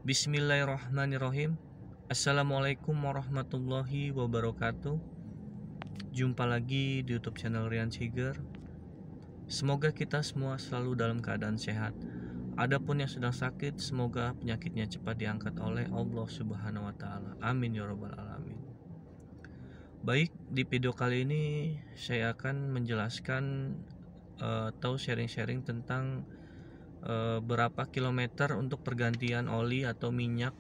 Bismillahirrahmanirrahim. Assalamualaikum warahmatullahi wabarakatuh. Jumpa lagi di YouTube channel Rian Siger. Semoga kita semua selalu dalam keadaan sehat. Adapun yang sedang sakit, semoga penyakitnya cepat diangkat oleh Allah Subhanahu wa taala. Amin ya rabbal alamin. Baik, di video kali ini saya akan menjelaskan atau sharing-sharing tentang berapa kilometer untuk pergantian oli atau minyak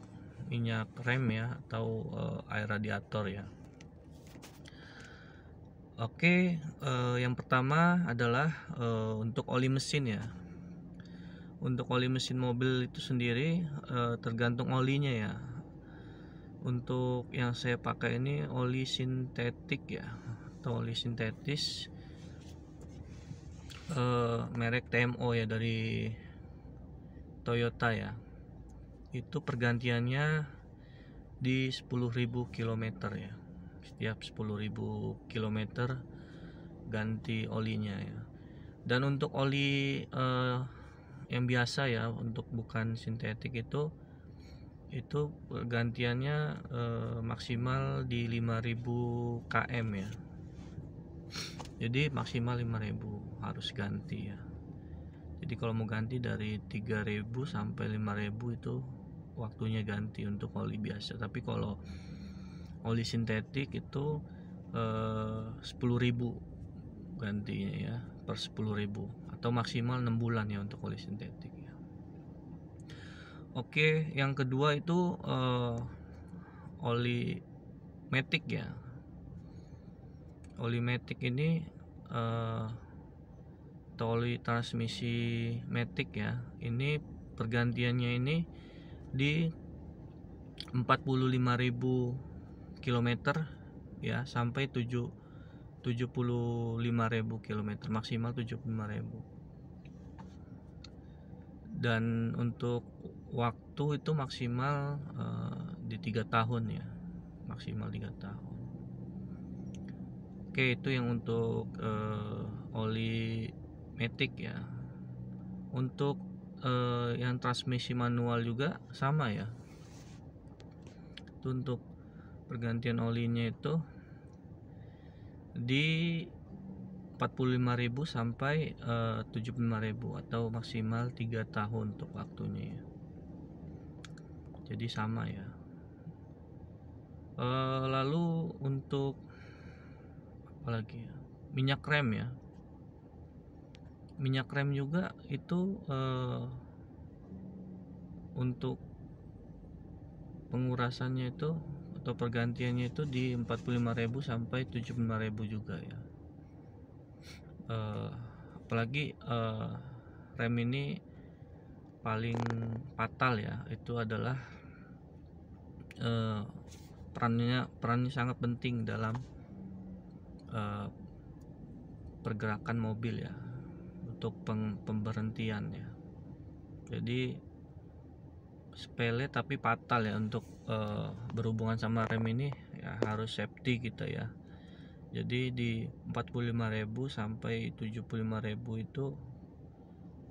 rem ya, atau air radiator ya. Oke, yang pertama adalah untuk oli mesin ya. Untuk oli mesin mobil itu sendiri tergantung olinya ya. Untuk yang saya pakai ini oli sintetik ya, atau oli sintetis merek TMO ya, dari Toyota ya. Itu pergantiannya di 10.000 km ya. Setiap 10.000 km ganti olinya ya. Dan untuk oli yang biasa ya, untuk bukan sintetik itu pergantiannya maksimal di 5.000 km ya. Jadi maksimal 5.000 harus ganti ya. Jadi kalau mau ganti dari 3.000 sampai 5.000 itu waktunya ganti untuk oli biasa. Tapi kalau oli sintetik itu 10.000 gantinya ya, per 10.000, atau maksimal 6 bulan ya untuk oli sintetik ya. Oke, yang kedua itu oli matic ya. Oli matic ini atau oli transmisi matic ya, ini pergantiannya ini di 45.000 km ya, sampai 75.000 km, maksimal 75.000. Dan untuk waktu itu maksimal di 3 tahun ya, maksimal 3 tahun. Oke, itu yang untuk oli matic ya. Untuk yang transmisi manual juga sama ya. Itu untuk pergantian olinya itu di 45.000 sampai 75.000, atau maksimal 3 tahun untuk waktunya ya. Jadi sama ya. Lalu untuk apa lagi ya? Minyak rem ya. Minyak rem juga itu untuk pengurasannya itu atau pergantiannya itu di 45.000 sampai 75.000 juga ya. Apalagi rem ini paling fatal ya, itu adalah perannya sangat penting dalam pergerakan mobil ya, untuk pemberhentian ya. Jadi sepele tapi fatal ya untuk berhubungan sama rem ini ya, harus safety kita ya. Jadi di 45.000 sampai 75.000 itu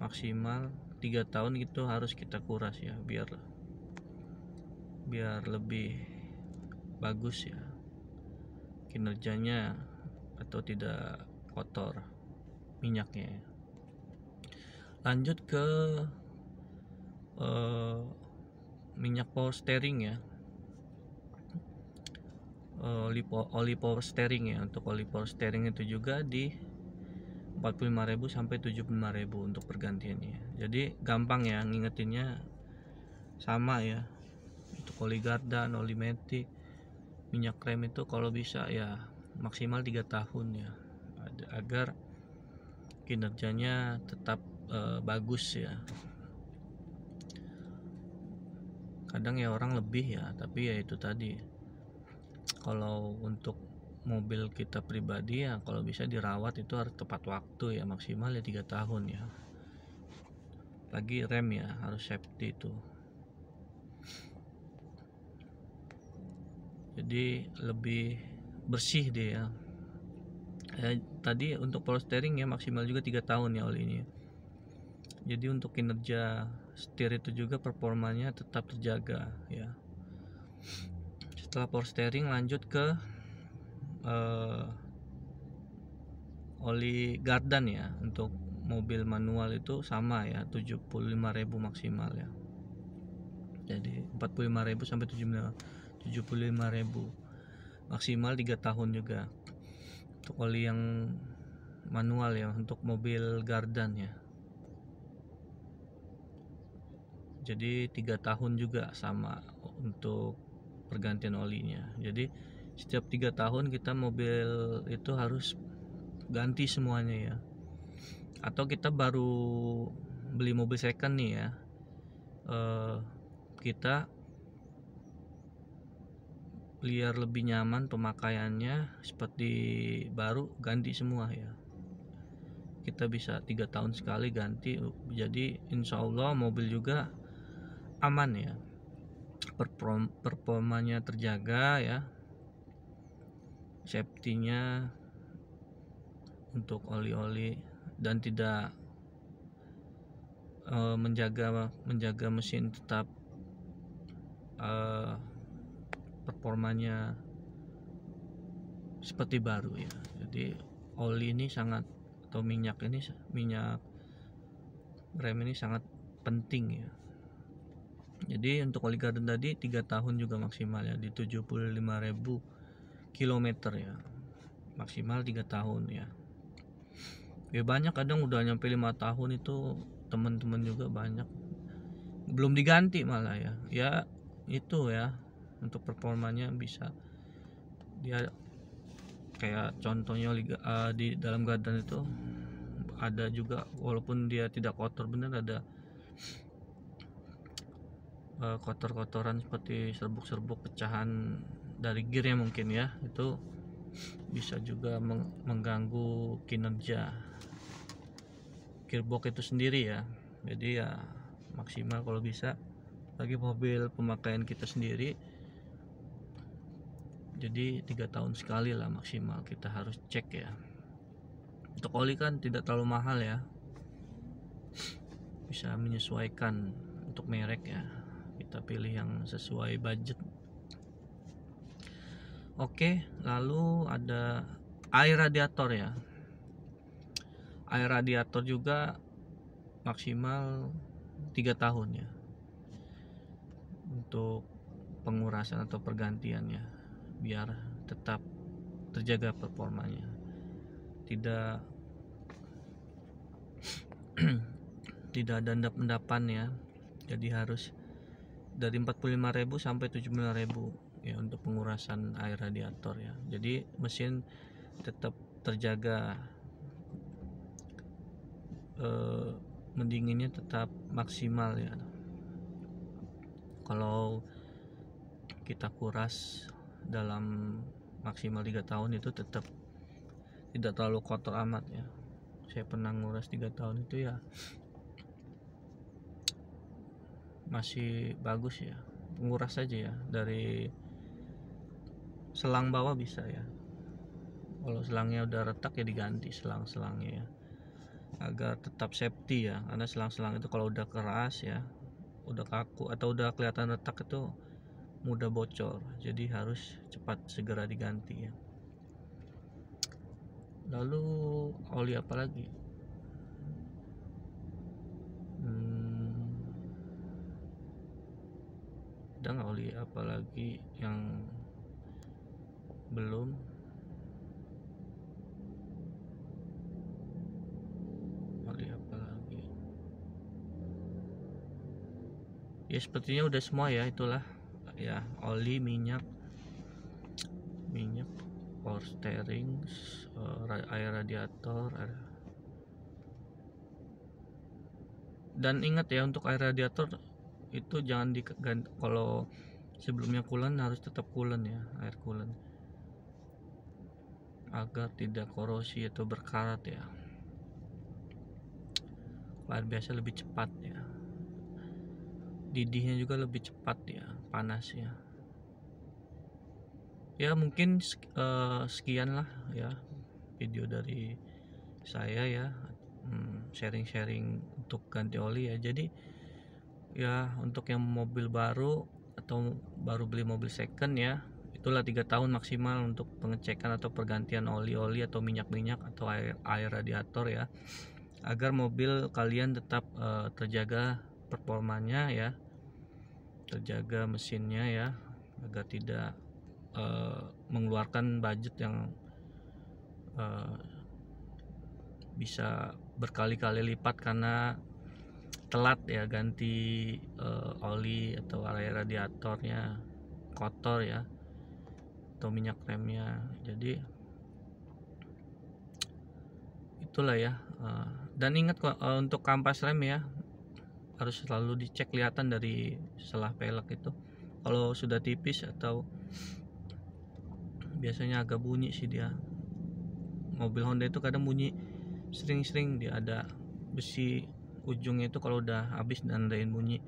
maksimal 3 tahun itu harus kita kuras ya, biar lebih bagus ya kinerjanya, atau tidak kotor minyaknya. Lanjut ke minyak power steering ya. Oli power steering ya. Untuk oli power steering itu juga di 45.000 sampai 75.000 untuk pergantiannya. Jadi gampang ya ngingetinnya, sama ya. Untuk oli gardan, oli matic, minyak rem itu kalau bisa ya maksimal 3 tahun ya, agar kinerjanya tetap bagus ya. Kadang ya orang lebih ya, tapi ya itu tadi, kalau untuk mobil kita pribadi ya kalau bisa dirawat itu harus tepat waktu ya, maksimal ya 3 tahun ya. Lagi rem ya harus safety itu. Jadi lebih bersih deh ya. Tadi untuk power steering ya maksimal juga 3 tahun ya oli ini. Jadi untuk kinerja setir itu juga performanya tetap terjaga ya. Setelah power steering lanjut ke oli gardan ya. Untuk mobil manual itu sama ya, 75.000 maksimal ya. Jadi 45.000 sampai 75.000 maksimal 3 tahun juga untuk oli yang manual ya, untuk mobil gardan ya. Jadi 3 tahun juga sama untuk pergantian olinya. Jadi setiap 3 tahun kita mobil itu harus ganti semuanya ya. Atau kita baru beli mobil second nih ya, kita biar lebih nyaman pemakaiannya seperti baru, ganti semua ya. Kita bisa 3 tahun sekali ganti, jadi insya Allah mobil juga aman ya, performanya terjaga ya, safety-nya untuk oli-oli, dan tidak menjaga mesin tetap performanya seperti baru ya. Jadi oli ini sangat, atau minyak rem ini sangat penting ya. Jadi untuk oli garden tadi 3 tahun juga maksimal ya, di 75.000 km ya, maksimal 3 tahun ya. Ya banyak kadang udah nyampe 5 tahun itu, teman-teman juga banyak belum diganti malah ya. Ya itu ya, untuk performanya bisa dia kayak contohnya di dalam garden itu ada juga, walaupun dia tidak kotor bener, ada kotor-kotoran seperti serbuk-serbuk pecahan dari gearnya mungkin ya, itu bisa juga mengganggu kinerja gearbox itu sendiri ya. Jadi ya maksimal kalau bisa bagi mobil pemakaian kita sendiri, jadi 3 tahun sekali lah maksimal kita harus cek ya. Untuk oli kan tidak terlalu mahal ya, bisa menyesuaikan untuk merek ya, kita pilih yang sesuai budget. Oke, lalu ada air radiator ya. Air radiator juga maksimal 3 tahun ya, untuk pengurasan atau pergantiannya, biar tetap terjaga performanya, tidak tidak ada endap-endapan ya. Jadi harus dari 45.000 sampai 75.000 ya untuk pengurasan air radiator ya. Jadi mesin tetap terjaga, mendinginnya tetap maksimal ya. Kalau kita kuras dalam maksimal 3 tahun itu tetap tidak terlalu kotor amat ya. Saya pernah nguras 3 tahun itu ya, masih bagus ya. Nguras saja ya, dari selang bawah bisa ya. Kalau selangnya udah retak ya diganti selang-selangnya ya, agar tetap safety ya. Karena selang-selang itu kalau udah keras ya, udah kaku atau udah kelihatan retak itu mudah bocor, jadi harus cepat segera diganti ya. Lalu oli apa lagi? Ada nggak oli apa lagi yang belum? Oli apa lagi ya, sepertinya udah semua ya. Itulah ya, oli, minyak, power steering, air radiator. Dan ingat ya, untuk air radiator itu jangan diganti, kalau sebelumnya coolant harus tetap coolant ya, air coolant, agar tidak korosi atau berkarat ya. Air biasa lebih cepat ya, didihnya juga lebih cepat ya, panasnya ya. Mungkin sekian lah ya video dari saya ya, sharing-sharing untuk ganti oli ya. Jadi Ya, untuk yang mobil baru atau baru beli mobil second ya, itulah 3 tahun maksimal untuk pengecekan atau pergantian oli-oli atau minyak-minyak atau air radiator ya, agar mobil kalian tetap terjaga performanya ya, terjaga mesinnya ya, agar tidak mengeluarkan budget yang bisa berkali-kali lipat karena telat ya ganti oli atau air radiatornya kotor ya, atau minyak remnya. Jadi itulah ya, dan ingat kok untuk kampas rem ya harus selalu dicek, kelihatan dari selah pelek itu kalau sudah tipis atau biasanya agak bunyi sih dia. Mobil Honda itu kadang bunyi sering-sering, dia ada besi ujungnya itu kalau udah habis nandain bunyi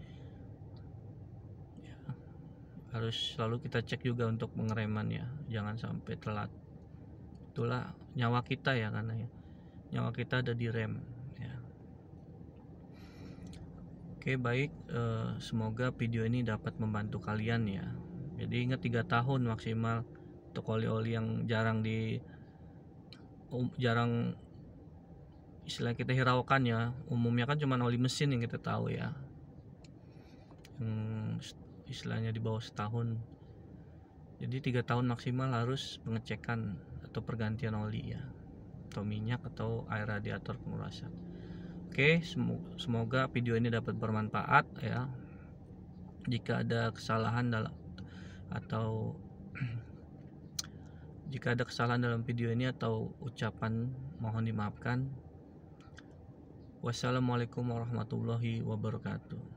ya, harus selalu kita cek juga untuk pengereman ya, jangan sampai telat. Itulah nyawa kita ya, karena ya nyawa kita ada di rem ya. Oke baik, semoga video ini dapat membantu kalian ya. Jadi ingat 3 tahun maksimal untuk oli-oli yang jarang istilah kita hiraukan ya. Umumnya kan cuma oli mesin yang kita tahu ya, yang istilahnya di bawah setahun. Jadi 3 tahun maksimal harus pengecekan atau pergantian oli ya, atau minyak atau air radiator pengurasan. Oke, semoga video ini dapat bermanfaat ya. Jika ada kesalahan jika ada kesalahan dalam video ini atau ucapan, mohon dimaafkan. Wassalamualaikum warahmatullahi wabarakatuh.